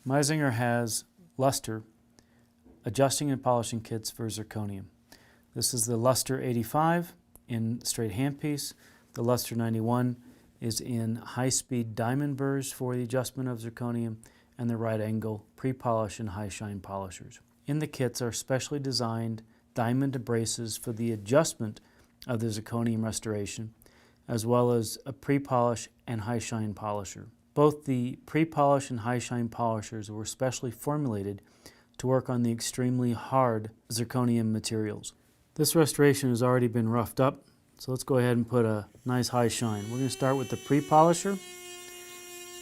Meisinger has luster adjusting and polishing kits for zirconium. This is the LUS85 in straight handpiece. The LUS91 is in high-speed diamond burrs for the adjustment of zirconium, and the right angle pre-polish and high shine polishers. In the kits are specially designed diamond braces for the adjustment of the zirconium restoration, as well as a pre-polish and high shine polisher. Both the pre-polish and high shine polishers were specially formulated to work on the extremely hard zirconium materials. This restoration has already been roughed up, so let's go ahead and put a nice high shine. We're going to start with the pre-polisher.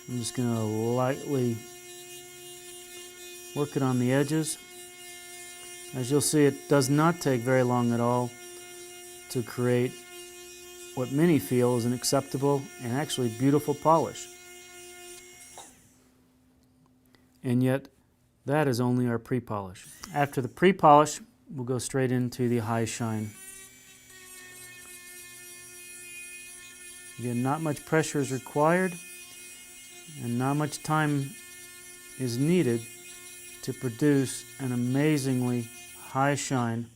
I'm just going to lightly work it on the edges. As you'll see, it does not take very long at all to create what many feel is an acceptable and actually beautiful polish. And yet, that is only our pre-polish. After the pre-polish, we'll go straight into the high shine. Again, not much pressure is required and not much time is needed to produce an amazingly high shine,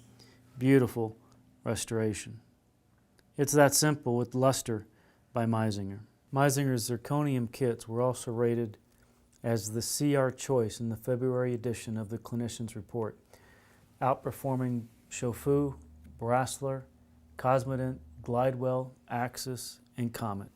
beautiful restoration. It's that simple with Luster by Meisinger. Meisinger's zirconium kits were also rated as the CR choice in the February edition of the Clinician's Report, outperforming Shofu, Brasseler, Cosmodent, Glidewell, Axis, and Comet.